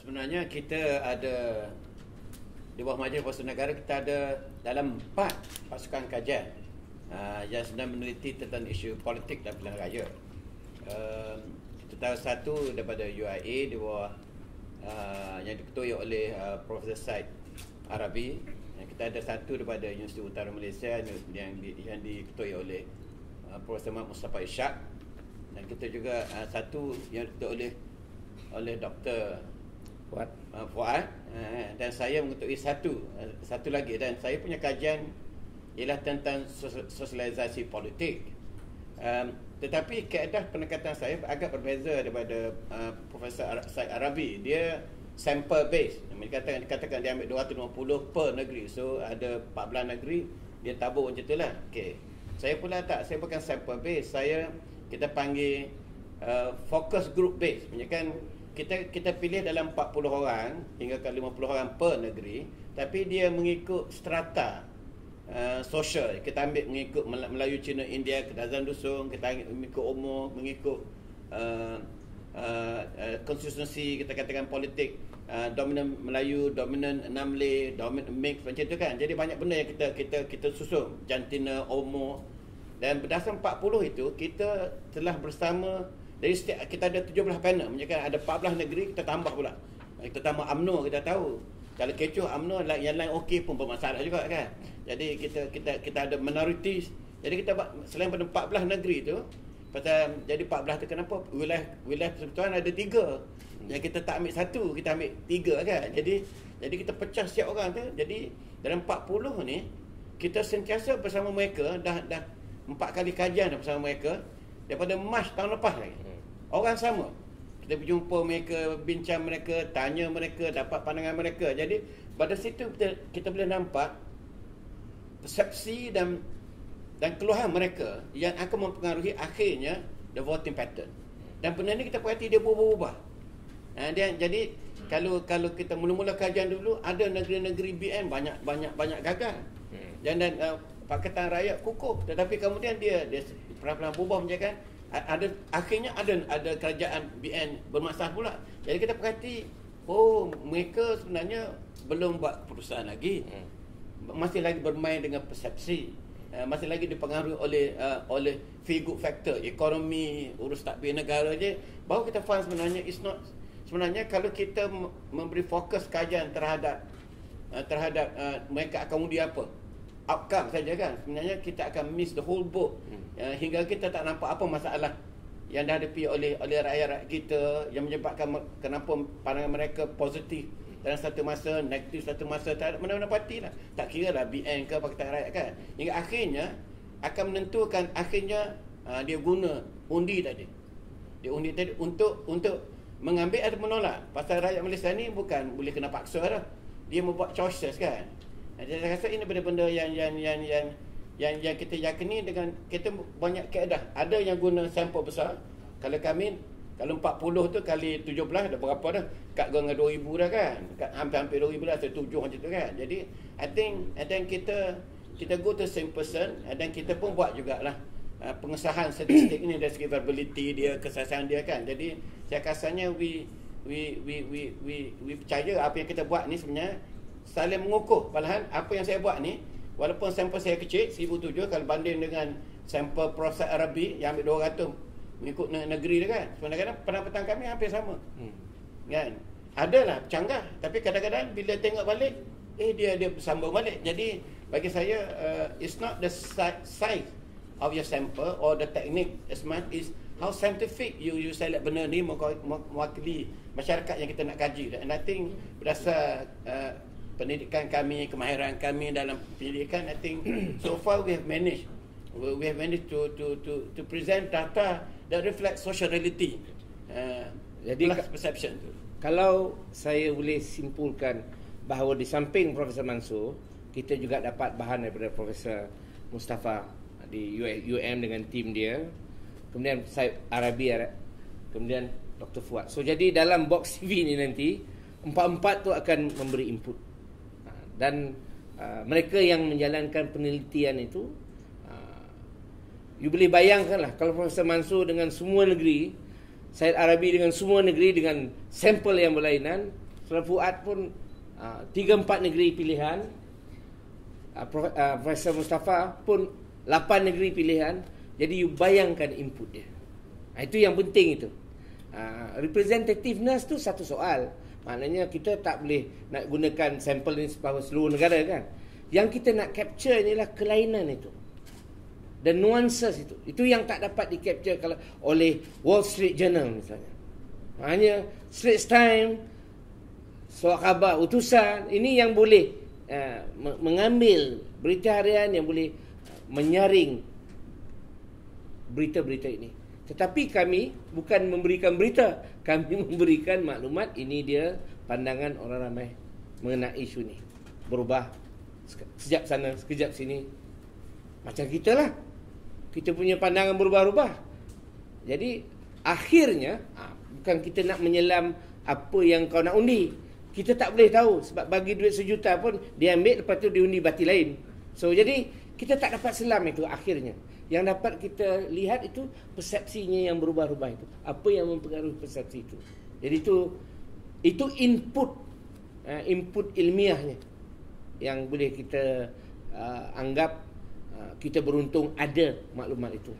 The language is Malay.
Sebenarnya kita ada di bawah Majlis Perwakilan Negara, kita ada dalam 4 pasukan kajian yang sedang meneliti tentang isu politik dan pilihan raya. Kita tahu satu daripada UIA di bawah yang diketuai oleh Profesor Said Arabi. Kita ada satu daripada Universiti Utara Malaysia yang diketuai oleh Profesor Mustafa Ishak, dan kita juga satu yang diketuai oleh Dr. Fuad, dan saya mengetuai satu lagi, dan saya punya kajian ialah tentang sosialisasi politik. Tetapi kaedah pendekatan saya agak berbeza daripada Profesor Said Arabi. Dia sample base. Dikatakan dia ambil 250 per negeri. So ada 14 negeri dia tabur macam itulah. Okey. Saya pula tak, saya bukan sample base. Kita panggil focus group base. Menunjukkan kita pilih dalam 40 orang hingga ke 50 orang per negeri, tapi dia mengikut strata sosial. Kita ambil mengikut Melayu, Cina, India, Kedasan Dusung, kita mengikut umur, mengikut konstitusi, kita katakan politik, dominan Melayu, dominan Namle, dominan mix, macam tu kan. Jadi banyak benda yang kita susun, jantina, umur, dan berdasarkan 40 itu kita telah bersama. Dari setiap, kita ada 17 panel, menunjukkan ada 14 negeri, kita tambah pula. Kita tambah UMNO, kita tahu. Kalau kecoh UMNO, yang lain okey pun bermasalah juga kan. Jadi kita ada minorities. Jadi kita selain pada 14 negeri tu, pasal jadi 14 tu kenapa? Wilayah persekutuan ada 3. Yang kita tak ambil 1, kita ambil 3 kan. Jadi kita pecah setiap orang tu. Jadi dalam 40 ni, kita sentiasa bersama mereka, dah 4 kali kajian bersama mereka. Daripada Mac tahun lepas lagi. Orang sama. Kita berjumpa mereka, bincang mereka, tanya mereka, dapat pandangan mereka. Jadi pada situ kita boleh nampak persepsi dan keluhan mereka yang akan mempengaruhi akhirnya the voting pattern. Dan benda ni kita perhati dia berubah-ubah. Jadi kalau kita mula-mula kajian dulu, ada negeri-negeri BN banyak gagal. Dan Pakatan Rakyat kukuh, tetapi kemudian dia perlahan-lahan berubah menjadi akhirnya ada kerajaan BN bermasalah pula. Jadi kita perhati, mereka sebenarnya belum buat keputusan lagi. Masih lagi bermain dengan persepsi. Masih lagi dipengaruhi oleh feel good factor, ekonomi, urus takbir negara je. Baru kita faham sebenarnya kalau kita memberi fokus kajian terhadap mereka akan undi apa, outcome saja kan, sebenarnya kita akan miss the whole boat. Hingga kita tak nampak apa masalah yang dihadapi oleh rakyat kita, yang menyebabkan kenapa pandangan mereka positif dalam satu masa, negatif satu masa, tak ada mana-mana parti lah. Tak kira lah BN ke Pakatan Rakyat kan. Hingga akhirnya akan menentukan, akhirnya dia guna undi tadi. Dia undi tadi untuk mengambil atau menolak. Pasal rakyat Malaysia ni bukan boleh kena paksa dah. Dia membuat choices kan. Saya rasa ini benda-benda yang kita yakini dengan kita banyak kaedah. Ada yang guna sampel besar. Kalau 40 tu kali 17 dah berapa dah? Kat dengan 2,000 dah kan. Hampir 2,000 dah, 7 macam tu kan. Jadi I think kita go to same person, dan kita pun buat jugalah pengesahan statistik ini dari segi verbability dia, kesaksian dia kan. Jadi saya rasanya we percaya apa yang kita buat ni sebenarnya saling mengukuh. Malahan apa yang saya buat ni, walaupun sampel saya kecil 1,007, kalau banding dengan sampel Profesor Arabi yang ambil 200 mengikut negeri dia kan, sebenarnya pendapatan kami hampir sama. Kan? Adalah canggah, tapi kadang-kadang bila tengok balik dia bersambung balik. Jadi bagi saya it's not the size of your sample or the technique as much is how scientific you select benda ni mewakili masyarakat yang kita nak kaji. And I think berdasar pendidikan kami, kemahiran kami dalam pendidikan, I think so far we have managed to present data that reflect social reality. Jadi plus perception tu. Kalau saya boleh simpulkan bahawa di samping Profesor Mansur, kita juga dapat bahan daripada Profesor Mustafa di UM dengan tim dia, kemudian Said Arabi, kemudian Dr. Fuad. So jadi dalam box CV ni nanti 4 tu akan memberi input, dan mereka yang menjalankan penelitian itu, you boleh bayangkanlah kalau Profesor Mansur dengan semua negeri, Said Arabi dengan semua negeri, dengan sampel yang berlainan, Saudara Fuad pun 3-4 negeri pilihan. Profesor Mustafa pun 8 negeri pilihan. Jadi you bayangkan input dia. Itu yang penting itu. Representativeness tu satu soal. Maknanya kita tak boleh nak gunakan sampel ni seluruh negara kan. Yang kita nak capture ni lah kelainan itu. Dan nuances itu. Itu yang tak dapat di-capture kalau oleh Wall Street Journal misalnya. Hanya Straits Times, Surat Khabar, Utusan, ini yang boleh mengambil berita harian yang boleh menyaring berita-berita ini. Tetapi kami bukan memberikan berita, kami memberikan maklumat. Ini dia pandangan orang ramai mengenai isu ni. Berubah sekejap sana, sekejap sini. Macam kita lah. Kita punya pandangan berubah-ubah. Jadi akhirnya bukan kita nak menyelam apa yang kau nak undi. Kita tak boleh tahu. Sebab bagi duit 1 juta pun dia ambil, lepas tu diundi parti lain. So jadi kita tak dapat selam itu akhirnya. Yang dapat kita lihat itu persepsinya yang berubah-ubah itu. Apa yang mempengaruhi persepsi itu. Jadi itu input ilmiahnya yang boleh kita anggap kita beruntung ada maklumat itu.